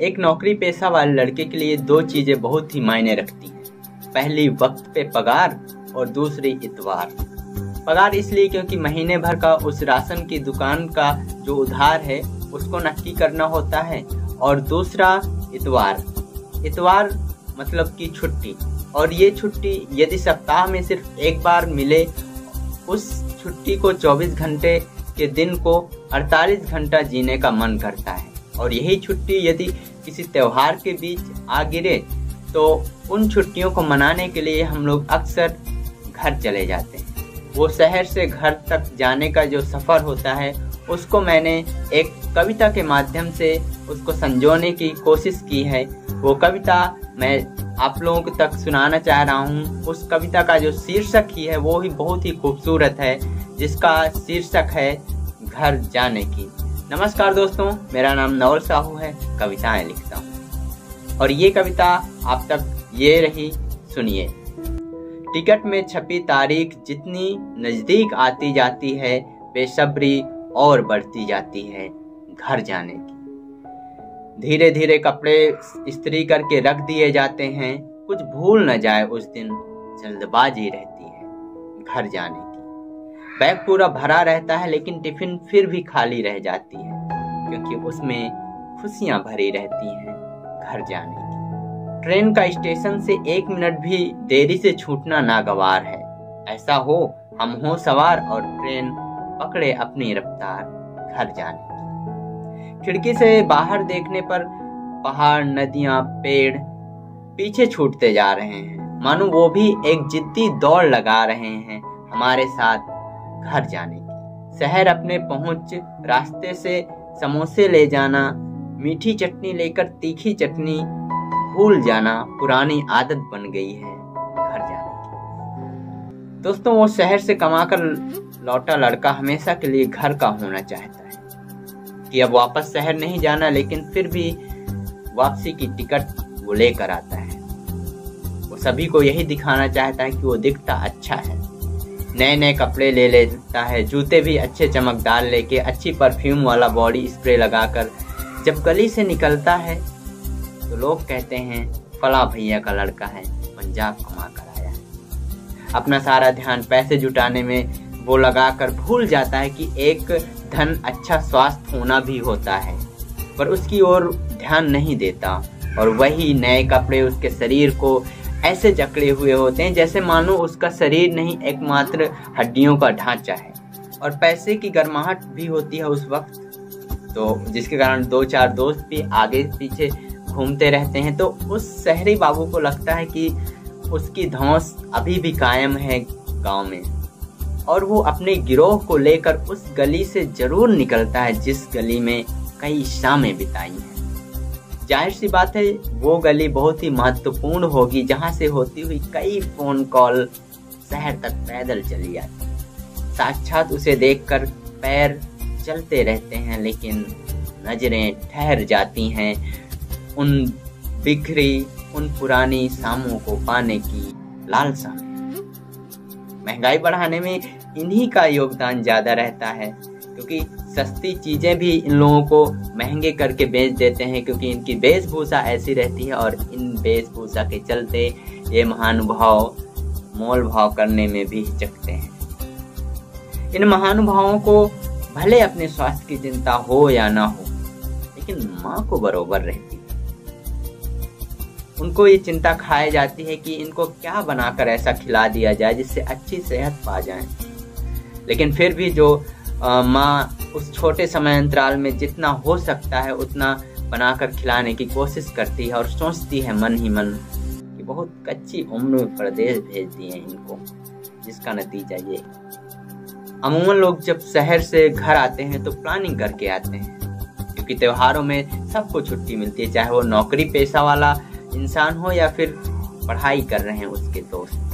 एक नौकरी पेशा वाले लड़के के लिए दो चीजें बहुत ही मायने रखती हैं। पहली वक्त पे पगार और दूसरी इतवार। पगार इसलिए क्योंकि महीने भर का उस राशन की दुकान का जो उधार है उसको नक्की करना होता है, और दूसरा इतवार। इतवार मतलब कि छुट्टी, और ये छुट्टी यदि सप्ताह में सिर्फ एक बार मिले, उस छुट्टी को 24 घंटे के दिन को 48 घंटा जीने का मन करता है। और यही छुट्टी यदि किसी त्योहार के बीच आ गिरे तो उन छुट्टियों को मनाने के लिए हम लोग अक्सर घर चले जाते हैं। वो शहर से घर तक जाने का जो सफ़र होता है उसको मैंने एक कविता के माध्यम से उसको संजोने की कोशिश की है। वो कविता मैं आप लोगों तक सुनाना चाह रहा हूँ। उस कविता का जो शीर्षक ही है वो ही बहुत ही खूबसूरत है, जिसका शीर्षक है घर जाने की। नमस्कार दोस्तों, मेरा नाम नवल साहू है, कविताएं लिखता हूँ और ये कविता आप तक ये रही, सुनिए। टिकट में छपी तारीख जितनी नजदीक आती जाती है, बेसब्री और बढ़ती जाती है घर जाने की। धीरे धीरे कपड़े इस्त्री करके रख दिए जाते हैं, कुछ भूल न जाए उस दिन, जल्दबाजी रहती है घर जाने की। बैग पूरा भरा रहता है लेकिन टिफिन फिर भी खाली रह जाती है, क्योंकि उसमें खुशियां भरी रहती हैं घर जाने की। ट्रेन का स्टेशन से 1 मिनट भी देरी से छूटना नागवार है। ऐसा हो हम हो सवार और ट्रेन पकड़े अपनी रफ्तार घर जाने की। खिड़की से बाहर देखने पर पहाड़, नदियां, पेड़ पीछे छूटते जा रहे हैं, मानो वो भी एक जिद्दी दौड़ लगा रहे हैं हमारे साथ घर जाने की। शहर अपने पहुंच रास्ते से समोसे ले जाना, मीठी चटनी लेकर तीखी चटनी भूल जाना पुरानी आदत बन गई है घर जाने की। दोस्तों, वो शहर से कमाकर लौटा लड़का हमेशा के लिए घर का होना चाहता है कि अब वापस शहर नहीं जाना, लेकिन फिर भी वापसी की टिकट वो लेकर आता है। वो सभी को यही दिखाना चाहता है कि वो दिखता अच्छा है। नए नए कपड़े ले लेता है, जूते भी अच्छे चमकदार लेके, अच्छी परफ्यूम वाला बॉडी स्प्रे लगाकर जब गली से निकलता है तो लोग कहते हैं फला भैया का लड़का है, पंजाब कमा कर आया है। अपना सारा ध्यान पैसे जुटाने में वो लगाकर भूल जाता है कि एक धन अच्छा स्वास्थ्य होना भी होता है, पर उसकी ओर ध्यान नहीं देता। और वही नए कपड़े उसके शरीर को ऐसे जकड़े हुए होते हैं जैसे मानो उसका शरीर नहीं, एकमात्र हड्डियों का ढांचा है। और पैसे की गर्माहट भी होती है उस वक्त, तो जिसके कारण 2-4 दोस्त भी आगे पीछे घूमते रहते हैं। तो उस शहरी बाबू को लगता है कि उसकी धौंस अभी भी कायम है गांव में, और वो अपने गिरोह को लेकर उस गली से जरूर निकलता है जिस गली में कई शामें बिताई हैं। जाहिर सी बात है वो गली बहुत ही महत्वपूर्ण होगी, जहां से होती हुई कई फोन कॉल शहर तक पैदल चली जाती। साक्षात उसे देखकर पैर चलते रहते हैं, लेकिन नजरें ठहर जाती हैं उन बिखरी, उन पुरानी शामों को पाने की लालसा में। महंगाई बढ़ाने में इन्हीं का योगदान ज्यादा रहता है, क्योंकि सस्ती चीजें भी इन लोगों को महंगे करके बेच देते हैं, क्योंकि इनकी वेशभूषा ऐसी रहती है और इन वेशभूषा के चलते ये महानुभाव मोल भाव करने में भी हिचकते हैं। इन महानुभावों को भले अपने स्वास्थ्य की चिंता हो या ना हो, लेकिन माँ को बरोबर रहती है। उनको ये चिंता खाई जाती है कि इनको क्या बनाकर ऐसा खिला दिया जाए जिससे अच्छी सेहत पा जाए। लेकिन फिर भी जो माँ उस छोटे समय अंतराल में जितना हो सकता है उतना बनाकर खिलाने की कोशिश करती है, और सोचती है मन ही मन कि बहुत कच्ची उम्र में परदेश भेज दिए इनको, जिसका नतीजा ये। अमूमन लोग जब शहर से घर आते हैं तो प्लानिंग करके आते हैं, क्योंकि त्योहारों में सबको छुट्टी मिलती है, चाहे वो नौकरी पेशा वाला इंसान हो या फिर पढ़ाई कर रहे हैं उसके दोस्त।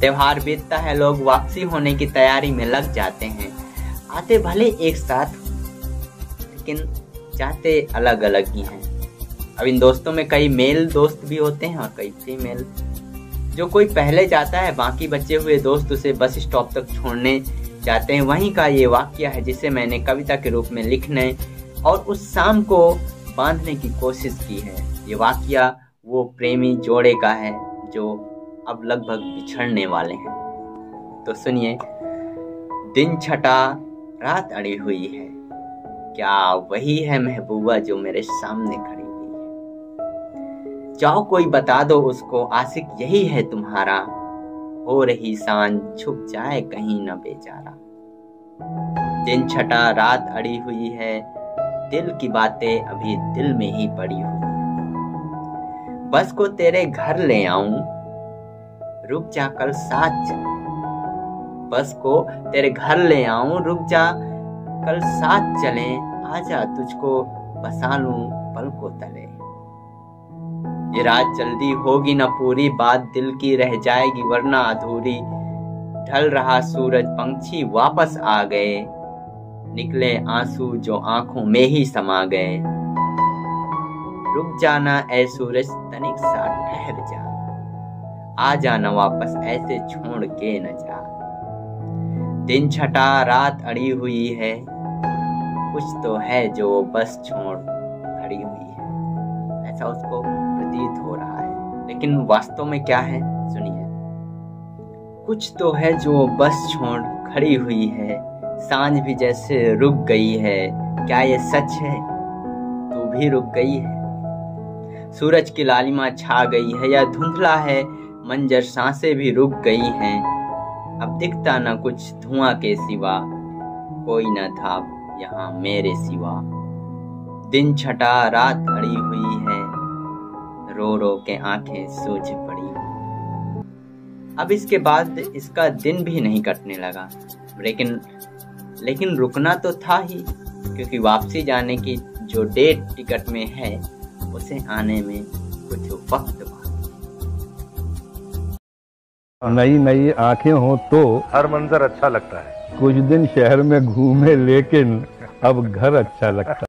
त्योहार बीतता है, लोग वापसी होने की तैयारी में लग जाते हैं। आते भले एक साथ, लेकिन जाते अलग अलग ही हैं। अब इन दोस्तों में कई मेल दोस्त भी होते हैं और कई फीमेल। जो कोई पहले जाता है, बाकी बचे हुए दोस्त उसे बस स्टॉप तक छोड़ने जाते हैं। वहीं का ये वाकया है जिसे मैंने कविता के रूप में लिखने और उस शाम को बांधने की कोशिश की है। ये वाकया वो प्रेमी जोड़े का है जो अब लगभग बिछड़ने वाले हैं। तो सुनिए, दिन छटा रात अड़ी हुई है, क्या वही है महबूबा जो मेरे सामने खड़ी हुई है। जाओ कोई बता दो उसको, आशिक यही है तुम्हारा, हो रही सांझ छुप जाए कहीं न बेचारा। दिन छटा रात अड़ी हुई है, दिल की बातें अभी दिल में ही पड़ी हुई है। बस को तेरे घर ले आऊं, रुक जा कल साथ चले। बस को तेरे घर ले आऊं, रुक जा कल साथ चले। आजा तुझको बसा लूं पलकों तले। ये रात जल्दी होगी न पूरी, बात दिल की रह जाएगी वरना अधूरी। ढल रहा सूरज पंछी वापस आ गए, निकले आंसू जो आंखों में ही समा गए। रुक जाना ऐ सूरज तनिक सा ठहर जा, आ जाना वापस ऐसे छोड़ के न जा। दिन छटा रात अड़ी हुई है, कुछ तो है जो बस छोड़ खड़ी हुई है, ऐसा उसको प्रतीत हो रहा है। लेकिन वास्तव में क्या है सुनिए। कुछ तो है जो बस छोड़ खड़ी हुई है, सांझ भी जैसे रुक गई है। क्या ये सच है, तू भी रुक गई है। सूरज की लालिमा छा गई है या धुंधला है मंजर, सांसें भी रुक गई हैं। अब दिखता न कुछ धुआं के सिवा, कोई न था यहाँ मेरे सिवा। दिन छटा रात अड़ी हुई है, रो रो के आंखें सूझ पड़ी हुई। अब इसके बाद इसका दिन भी नहीं कटने लगा, लेकिन रुकना तो था ही, क्योंकि वापसी जाने की जो डेट टिकट में है उसे आने में कुछ वक्त बाद। नई नई आंखें हो तो हर मंजर अच्छा लगता है। कुछ दिन शहर में घूमे लेकिन अब घर अच्छा लगता है।